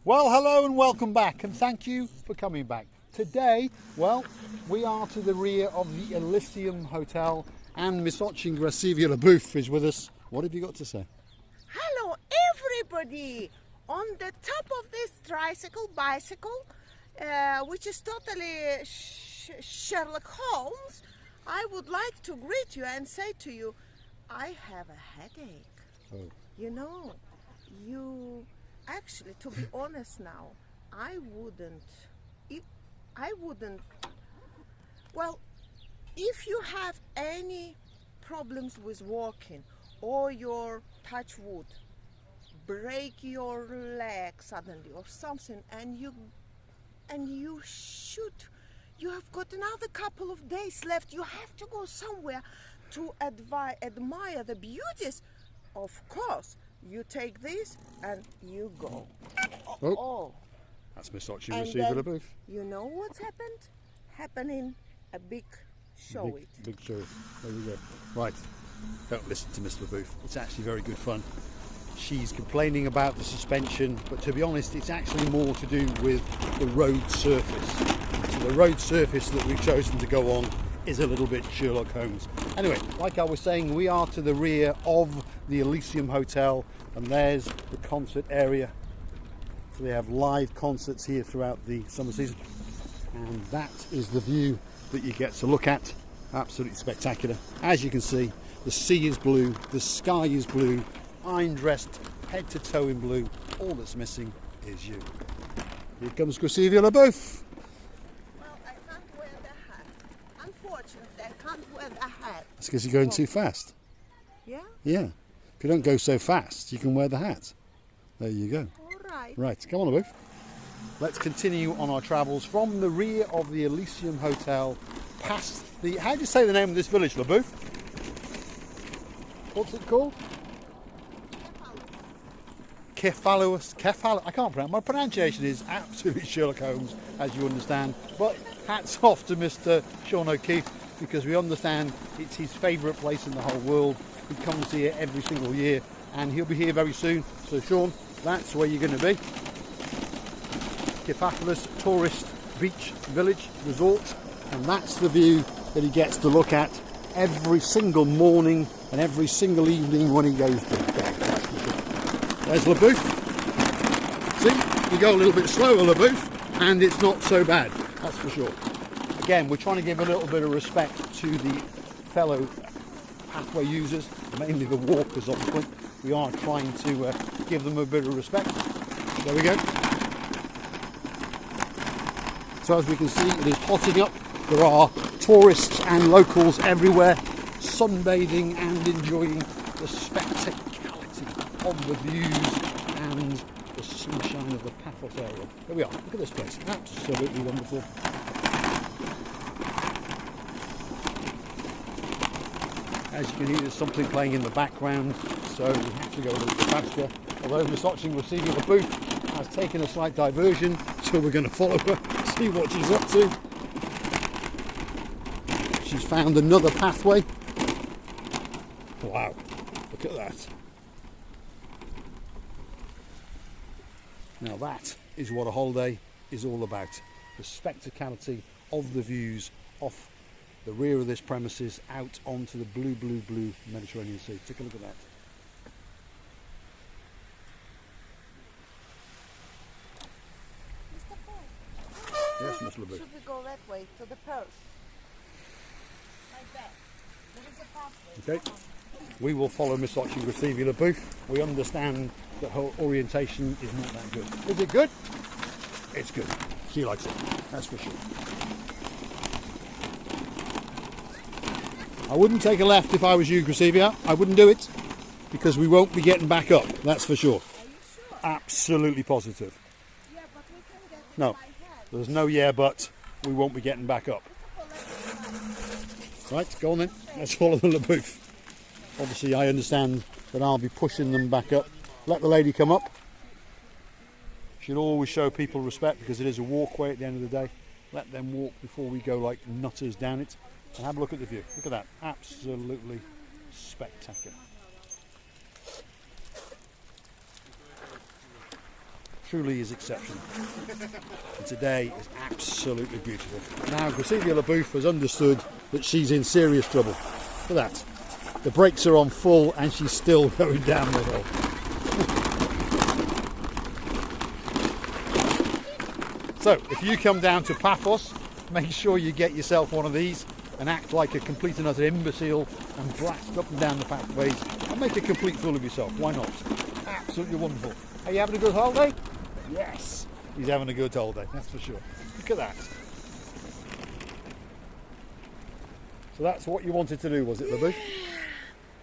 Well, hello and welcome back, and thank you for coming back. Today, well, we are to the rear of the Elysium Hotel, and Miss Gracivia Lebouf is with us. What have you got to say? Hello, everybody! On the top of this bicycle, which is totally Sherlock Holmes, I would like to greet you and say to you, I have a headache. Oh. You know, actually, to be honest now, I wouldn't, well, if you have any problems with walking or your touch wood, break your leg suddenly or something, and you have got another couple of days left, you have to go somewhere to admire the beauties, of course, you take this and you go. Oh. That's Miss Gracivia Lebouf. You know what's happening a big show. Big show. There we go. Right. Don't listen to Miss Lebouf. It's actually very good fun. She's complaining about the suspension, but to be honest, it's actually more to do with the road surface. So the road surface that we've chosen to go on is a little bit Sherlock Holmes. Anyway, like I was saying, we are to the rear of the Elysium Hotel, and there's the concert area. So they have live concerts here throughout the summer season, and that is the view that you get to look at. Absolutely spectacular. As you can see, the sea is blue, the sky is blue. I'm dressed head to toe in blue. All that's missing is you. Here comes Gracivia Lebouf. Well, I can't wear the hat. Unfortunately, I can't wear the hat. That's because you're going too fast. Yeah? Yeah. If you don't go so fast, you can wear the hat. There you go. All right. Right, come on, Lebouf. Let's continue on our travels from the rear of the Elysium Hotel past the... How do you say the name of this village, Lebouf? What's it called? Kephalos. I can't pronounce. My pronunciation is absolutely Sherlock Holmes, as you understand. But hats off to Mr. Sean O'Keefe, because we understand it's his favourite place in the whole world. He comes here every single year, and he'll be here very soon. So, Sean, that's where you're going to be. Paphos Tourist Beach Village Resort, and that's the view that he gets to look at every single morning and every single evening when he goes to bed. There's Lebouf. See, you go a little bit slower, Lebouf, and it's not so bad, that's for sure. Again, we're trying to give a little bit of respect to the fellow pathway users, mainly the walkers, obviously. We are trying to give them a bit of respect. There we go. So as we can see, it is hotting up. There are tourists and locals everywhere, sunbathing and enjoying the spectacularity of the views and the sunshine of the Paphos area. There we are. Look at this place. Absolutely wonderful. As you can hear, there's something playing in the background, so we have to go a little bit faster. Although Miss Gracivia Lebouf has taken a slight diversion, so we're going to follow her, see what she's up to. She's found another pathway. Wow, look at that. Now that is what a holiday is all about. The spectacality of the views off the rear of this premises out onto the blue, blue, blue Mediterranean Sea. Take a look at that. Mr. Paul. Yes, Miss Lebouf. Should we go that way to the Perth? Like that. There is a pathway. Okay. We will follow Miss Gracivia Lebouf. We understand that her orientation is not that good. Is it good? It's good. She likes it. That's for sure. I wouldn't take a left if I was you, Gracivia. I wouldn't do it, because we won't be getting back up. That's for sure. Are you sure? Absolutely positive. Yeah, but we can get it No, by hand. there's no yeah, but we won't be getting back up. Right, go on then. Let's follow the Lebouf. Obviously, I understand that I'll be pushing them back up. Let the lady come up. Should always show people respect, because it is a walkway at the end of the day. Let them walk before we go like nutters down it. And have a look at the view. Look at that. Absolutely spectacular. truly is exceptional. And today is absolutely beautiful. Now, Gracilia LaBouffe has understood that she's in serious trouble. Look at that. The brakes are on full and she's still going down the hill. So, if you come down to Paphos, make sure you get yourself one of these and act like a complete and utter imbecile and blast up and down the pathways and make a complete fool of yourself. Why not? Absolutely wonderful. Are you having a good holiday? Yes, he's having a good holiday, that's for sure. Look at that. So that's what you wanted to do, was it, LaBouffe?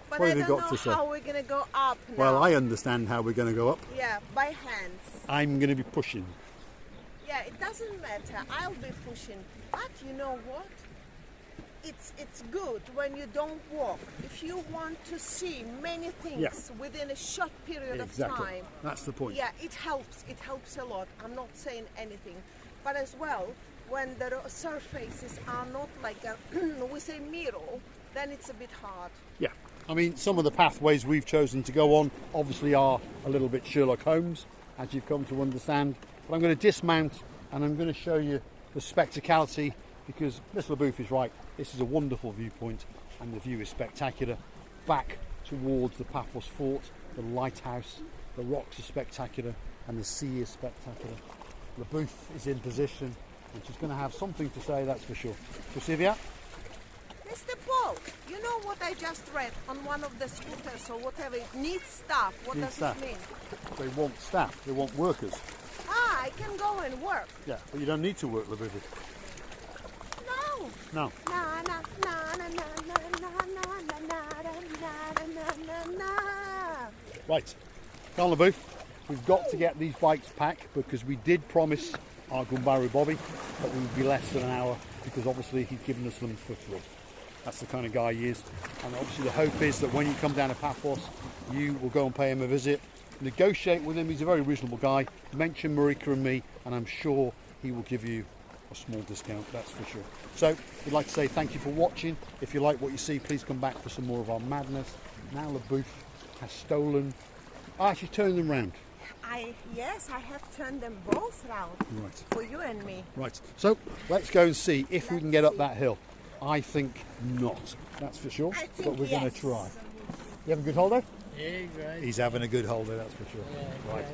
But What I have you don't got know to say? how we're going to go up now. Well, I understand how we're going to go up. Yeah, by hands. I'm going to be pushing. Yeah, it doesn't matter. I'll be pushing. But you know what? It's good when you don't walk. If you want to see many things within a short period of time. That's the point. Yeah, it helps. It helps a lot. I'm not saying anything. But as well, when the surfaces are not like a, we say mirror, then it's a bit hard. Yeah. I mean, some of the pathways we've chosen to go on obviously are a little bit Sherlock Holmes, as you've come to understand. But I'm going to dismount and I'm going to show you the spectacality, because Miss LaBouffe is right. This is a wonderful viewpoint and the view is spectacular. Back towards the Paphos fort, the lighthouse, the rocks are spectacular and the sea is spectacular. LaBouffe is in position and she's going to have something to say, that's for sure. So Sylvia? Mr. Paul, you know what I just read on one of the scooters or whatever? It needs staff. What does it mean? They want staff, they want workers. Ah, I can go and work. Yeah, but you don't need to work, LaBouffe. No. No. Na na na na na na na na na na na. Right, John LaBouffe, we've got to get these bikes packed because we did promise our Gumbaru Bobby that we would be less than an hour, because obviously he's given us them for free. That's the kind of guy he is. And obviously the hope is that when you come down to Paphos, you will go and pay him a visit, negotiate with him. He's a very reasonable guy. Mention Marika and me, and I'm sure he will give you a small discount, that's for sure. So we'd like to say thank you for watching. If you like what you see, please come back for some more of our madness. Now LaBouffe has stolen. She's turned them round. Yes, I have turned them both round. Right. For you and me. Right. So let's go and see if we can get up that hill. I think not, that's for sure. I think but we're going to try. You have a good holiday? Yeah, great. He's having a good holiday, that's for sure. Yeah, right.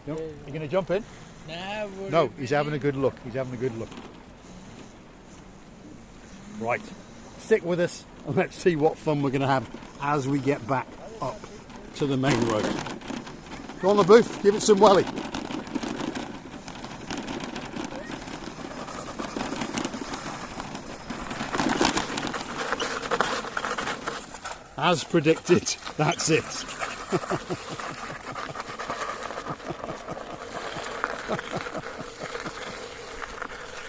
Great. You going to jump in? No, he's having a good look. He's having a good look. Right. Stick with us and let's see what fun we're going to have as we get back up to the main road. Go on, LaBouffe, give it some welly. As predicted, that's it.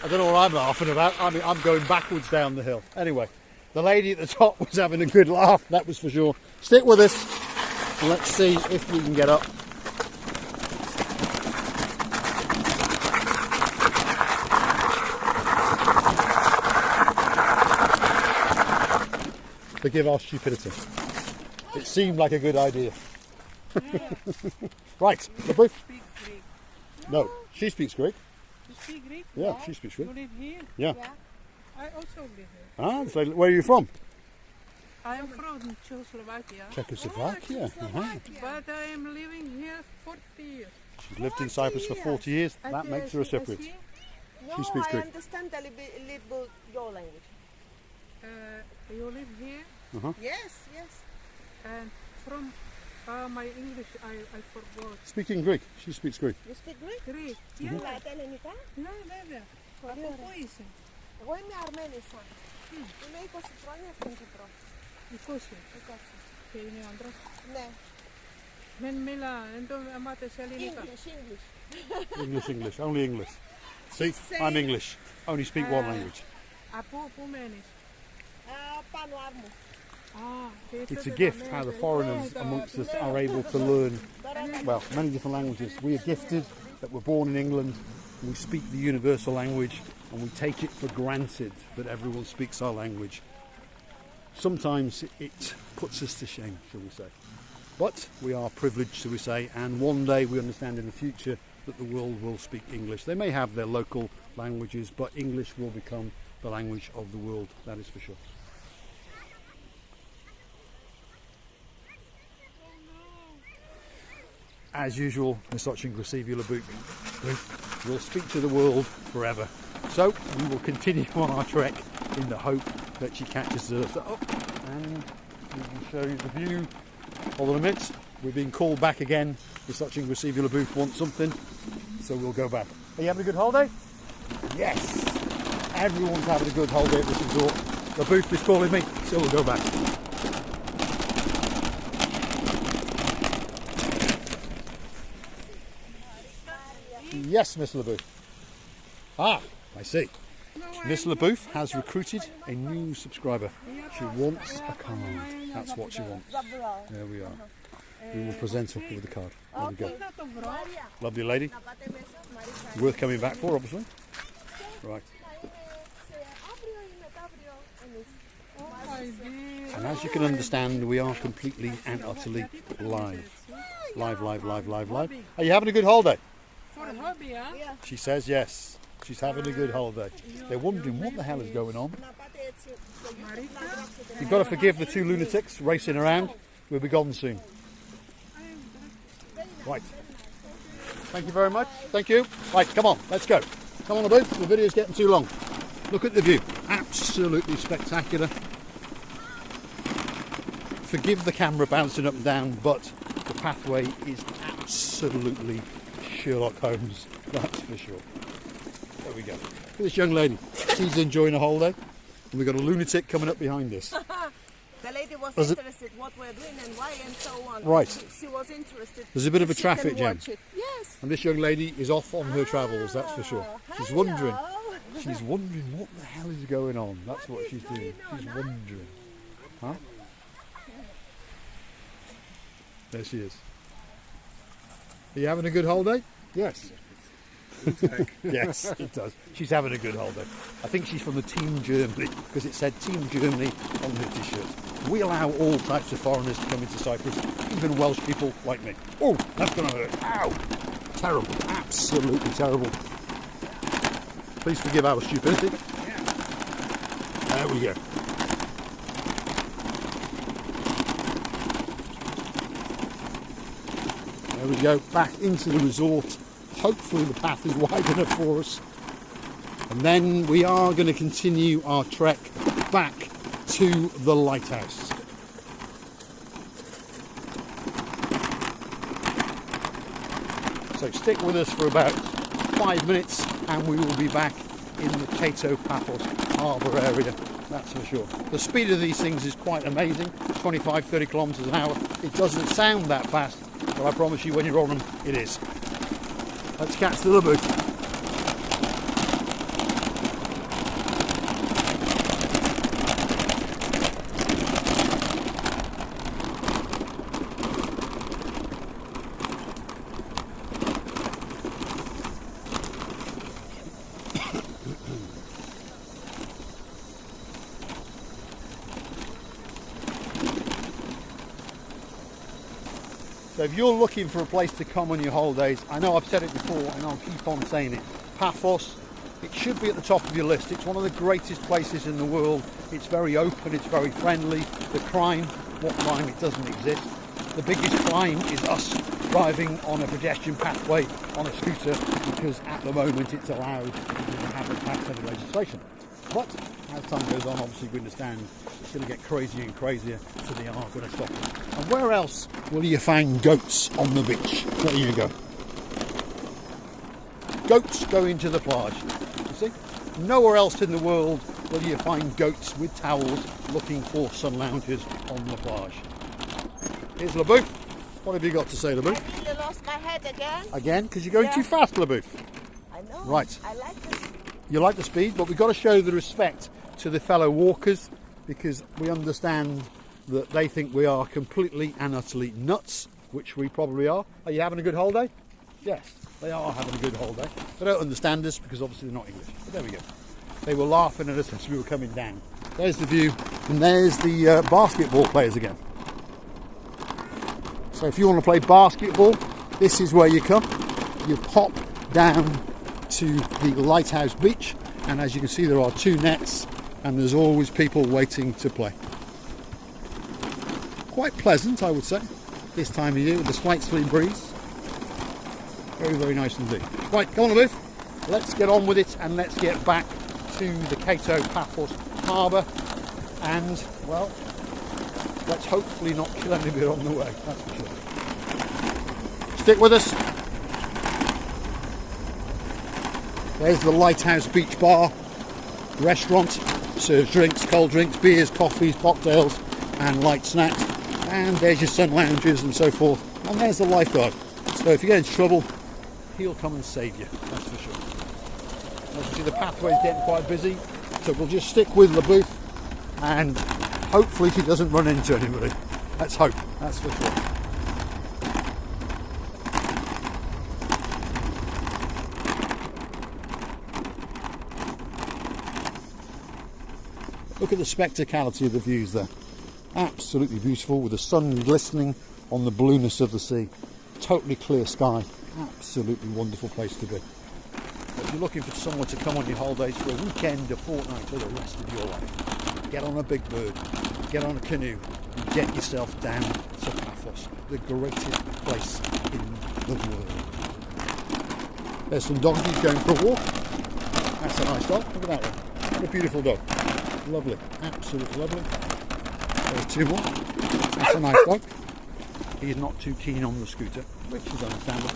I don't know what I'm laughing about. I mean, I'm going backwards down the hill. Anyway, the lady at the top was having a good laugh, that was for sure. Stick with us and let's see if we can get up. Forgive our stupidity. It seemed like a good idea. Right, LaBouffe. No, she speaks Greek. You speak Greek? Yeah, she speaks Greek. You live here? Yeah. I also live here. Ah, so where are you from? I am from Czechoslovakia. Czechoslovakia. But I am living here 40 years. She's lived in Cyprus for 40 years. That makes her a Cypriot. No, She speaks I Greek. understand a little your language. You live here? Yes, yes. And from my English, I forgot. Speaking Greek. She speaks Greek. You speak Greek? Greek. Yeah. Μιλάτε ελληνικά? Ναι, βέβαια. Από πού είσαι? Εγώ είμαι Αρμένισσα. Είμαι 20 χρόνια στην Κύπρο. 20. Και είναι άντρας. Ναι. Δεν το μάθες ελληνικά. English. Only English. See, I'm English. Only speak one language. Από πού μένεις? Πάνω Άρμου. It's a gift how the foreigners amongst us are able to learn, well, many different languages. We are gifted that we're born in England, and we speak the universal language, and we take it for granted that everyone speaks our language. Sometimes it puts us to shame, shall we say. But we are privileged, shall we say, and one day we understand in the future that the world will speak English. They may have their local languages, but English will become the language of the world, that is for sure. As usual, Misochin Gracivula will speak to the world forever. So we will continue on our trek in the hope that she catches us up, and we will show you the view. Hold on a minute, we're being called back again. Misochin Gracivula wants something, so we'll go back. Are you having a good holiday? Yes! Everyone's having a good holiday at this resort. The booth is calling me, so we'll go back. Yes, Miss LeBouf. Ah, I see. Miss LeBouf has recruited a new subscriber. She wants a card. That's what she wants. There we are. We will present her with the card. There we go. Lovely lady. Worth coming back for, obviously. Right. And as you can understand, we are completely and utterly live. Live. Are you having a good holiday? For a hobby, huh? She says yes. She's having a good holiday. They're wondering what the hell is going on. You've got to forgive the two lunatics racing around. We'll be gone soon. Right. Thank you very much. Thank you. Right, come on, let's go. Come on, both. The video's getting too long. Look at the view. Absolutely spectacular. Forgive the camera bouncing up and down, but the pathway is absolutely Sherlock Holmes, that's for sure. There we go. Look at this young lady. She's enjoying a holiday. And we've got a lunatic coming up behind us. The lady was interested what we're doing and why and so on. Right. She was interested. There's a bit of a traffic jam. Yes. And this young lady is off on her travels, that's for sure. She's wondering. She's wondering what the hell is going on. That's what she's doing. She's wondering. Huh? There she is. Are you having a good holiday? Yes. Yes, it does. She's having a good holiday. I think she's from the Team Germany, because it said Team Germany on her t-shirt. We allow all types of foreigners to come into Cyprus, even Welsh people like me. Oh, that's going to hurt. Ow! Terrible. Absolutely terrible. Please forgive our stupidity. There we go. There we go, back into the resort. Hopefully the path is wide enough for us. And then we are going to continue our trek back to the lighthouse. So stick with us for about 5 minutes and we will be back in the Kato Paphos harbour area, that's for sure. The speed of these things is quite amazing, 25-30 kilometres an hour. It doesn't sound that fast, but I promise you when you're on them, it is. Let's catch the LeBouf. So if you're looking for a place to come on your holidays, I know I've said it before and I'll keep on saying it, Paphos, it should be at the top of your list. It's one of the greatest places in the world. It's very open, it's very friendly. The crime, what crime? It doesn't exist. The biggest crime is us driving on a pedestrian pathway on a scooter, because at the moment it's allowed because we haven't passed any legislation. But as time goes on, obviously we understand it's going to get crazier and crazier, so they are going to stop us. And where else will you find goats on the beach? There you go. Goats going to the plage. You see? Nowhere else in the world will you find goats with towels looking for sun loungers on the plage. Here's LeBouf. What have you got to say, LeBouf? I really lost my head again. Again? Because you're going too fast, LeBouf. I know. Right. I like this. You like the speed, but we've got to show the respect to the fellow walkers, because we understand that they think we are completely and utterly nuts, which we probably are. Are you having a good holiday? Yes, they are having a good holiday. They don't understand us because obviously they're not English. But there we go. They were laughing at us as we were coming down. There's the view, and there's the basketball players again. So if you want to play basketball, this is where you come. you pop down to the lighthouse beach, and as you can see there are 2 nets and there's always people waiting to play. Quite pleasant, I would say, this time of year with a slight sea breeze. Very, very nice indeed. Right, come on, Booth. Let's get on with it and let's get back to the Kato Paphos harbour, and well, let's hopefully not kill anybody on the way, that's for sure. Stick with us. There's the Lighthouse Beach Bar restaurant. Serves drinks, cold drinks, beers, coffees, cocktails and light snacks. And there's your sun lounges and so forth. And there's the lifeguard. So if you get into trouble, he'll come and save you, that's for sure. As you see, the pathway is getting quite busy, so we'll just stick with the booth and hopefully she doesn't run into anybody. Let's hope, that's for sure. Look at the spectacality of the views there. Absolutely beautiful, with the sun glistening on the blueness of the sea. Totally clear sky. Absolutely wonderful place to be. If you're looking for somewhere to come on your holidays for a weekend, a fortnight, or the rest of your life, get on a big bird, get on a canoe, and get yourself down to Paphos, the greatest place in the world. There's some donkeys going for a walk. That's a nice dog. Look at that one. What a beautiful dog. Lovely. Absolutely lovely. There's 2 more. That's a nice dog. He's not too keen on the scooter, which is understandable.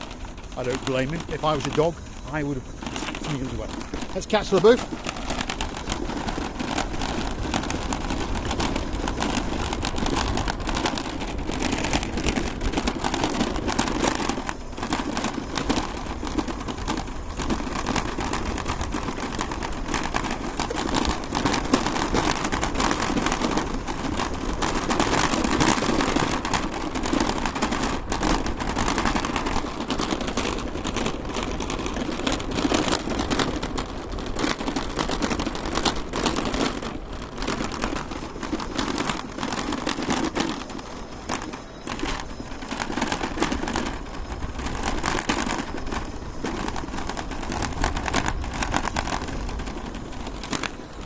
I don't blame him. If I was a dog, I would have moved away. Let's catch the booth.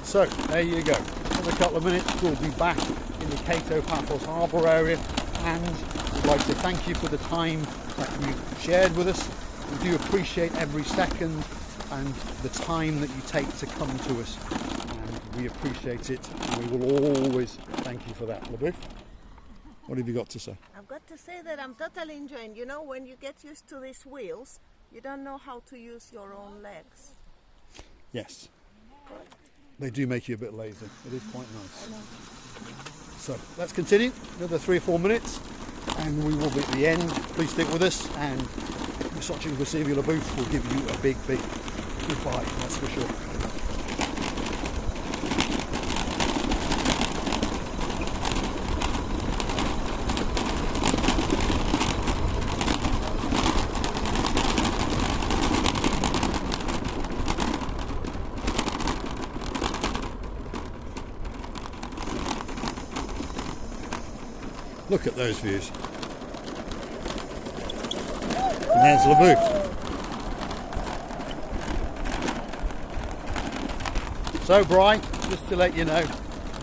So there you go. In a couple of minutes we'll be back in the Kato Paphos harbour area, and we'd like to thank you for the time that you shared with us. We do appreciate every second and the time that you take to come to us, and we appreciate it, and we will always thank you for that. LaBeouf, what have you got to say? I've got to say that I'm totally enjoying. You know, when you get used to these wheels, you don't know how to use your own legs. Yes. They do make you a bit lazy. It is quite nice. So let's continue another 3 or 4 minutes and we will be at the end. Please stick with us, and Misochi Vasivia LaBeouf will give you a big goodbye, that's for sure. Look at those views. And there's LaBeouf. So Bri, just to let you know,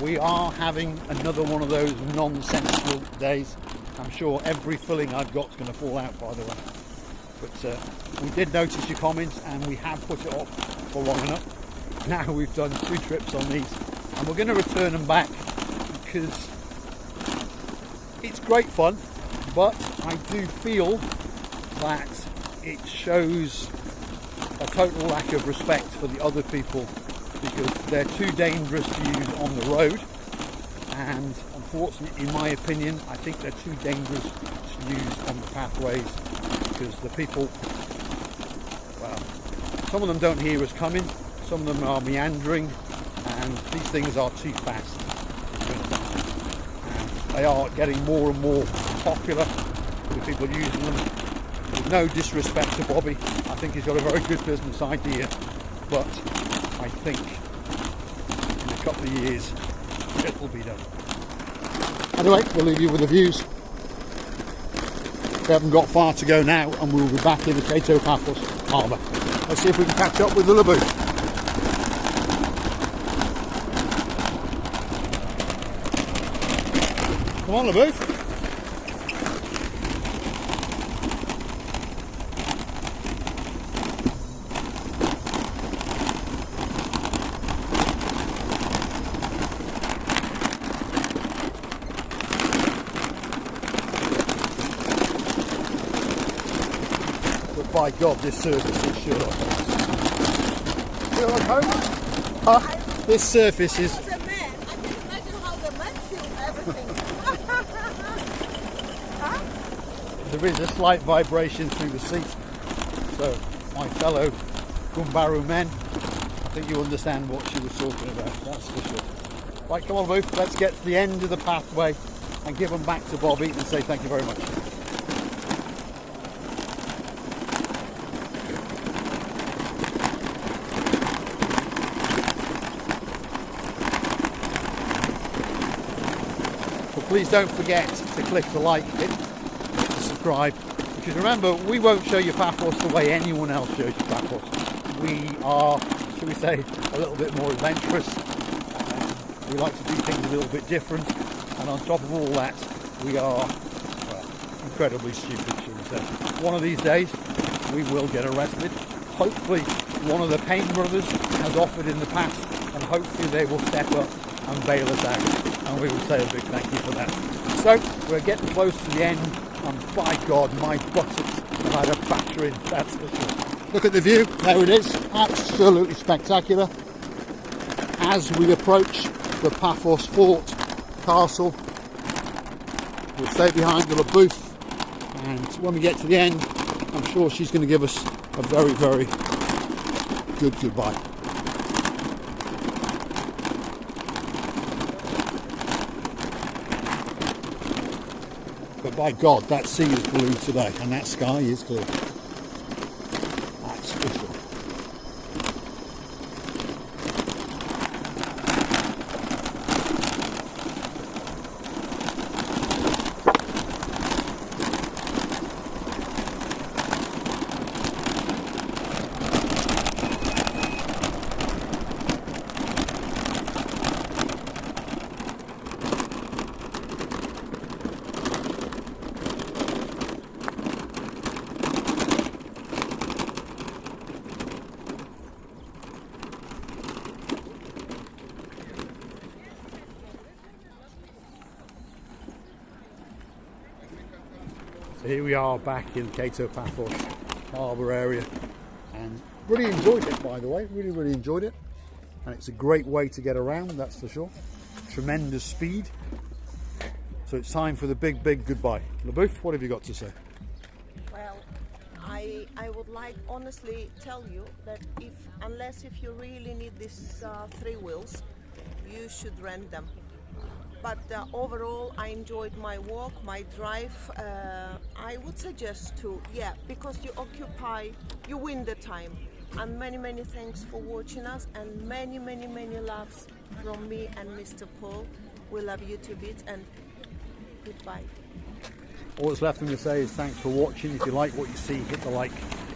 we are having another one of those nonsensical days. I'm sure every filling I've got is going to fall out, by the way. But we did notice your comments and we have put it off for long enough. Now we've done 2 trips on these and we're going to return them back because it's great fun, but I do feel that it shows a total lack of respect for the other people, because they're too dangerous to use on the road, and unfortunately, in my opinion, I think they're too dangerous to use on the pathways, because the people, well, some of them don't hear us coming, some of them are meandering, and these things are too fast. They are getting more and more popular with people using them. With no disrespect to Bobby, I think he's got a very good business idea, but I think in a couple of years it will be done. Anyway, we'll leave you with the views. We haven't got far to go now, and we'll be back in the Kato Paphos harbour. Let's see if we can catch up with the laboon. Come on, laboon. By God, this surface is Sherlock Holmes. Sherlock Holmes? Huh? This surface is... As a man, I can imagine how the man feels everything. Huh? There is a slight vibration through the seat. So, my fellow Gumbaru men, I think you understand what she was talking about, that's for sure. Right, come on, Booth, let's get to the end of the pathway and give them back to Bobby and say thank you very much. Please don't forget to click the like, hit the subscribe, because remember, we won't show you Paphos the way anyone else shows you Paphos. We are, shall we say, a little bit more adventurous. We like to do things a little bit different, and on top of all that, we are, well, incredibly stupid, shall we say. One of these days, we will get arrested. Hopefully, one of the Payne brothers has offered in the past, and hopefully they will step up and bail us out. And we will say a big thank you for that. So, we're getting close to the end, and by God, my buttocks have had a battering, that's for sure. Look at the view, there it is, absolutely spectacular. As we approach the Paphos Fort Castle, we'll stay behind the booth, and when we get to the end, I'm sure she's going to give us a very, very good goodbye. But by God, that sea is blue today, and that sky is clear. That's for sure. So here we are back in Kato Paphos harbour area, and really enjoyed it, by the way, really enjoyed it, and it's a great way to get around, that's for sure. Tremendous speed. So it's time for the big goodbye. LaBouffe, what have you got to say? Well, I would like honestly tell you that unless you really need these 3 wheels, you should rent them. But overall, I enjoyed my walk, my drive. I would suggest to, because you occupy, you win the time. And many thanks for watching us, and many loves from me and Mr. Paul. We love you to bits, and goodbye. All that's left for me to say is thanks for watching. If you like what you see, hit the like,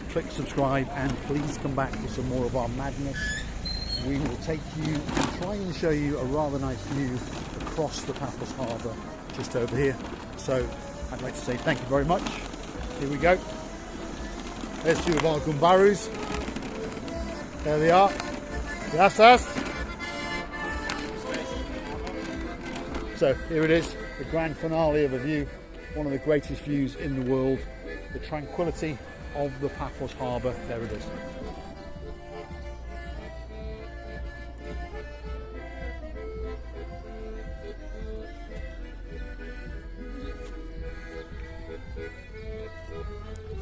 click subscribe, and please come back for some more of our madness. We will take you and try and show you a rather nice view across the Paphos harbour just over here. So I'd like to say thank you very much. Here we go. There's 2 of our Gumbarus. There they are. Gracias. So here it is, the grand finale of a view, one of the greatest views in the world, the tranquility of the Paphos harbour. There it is.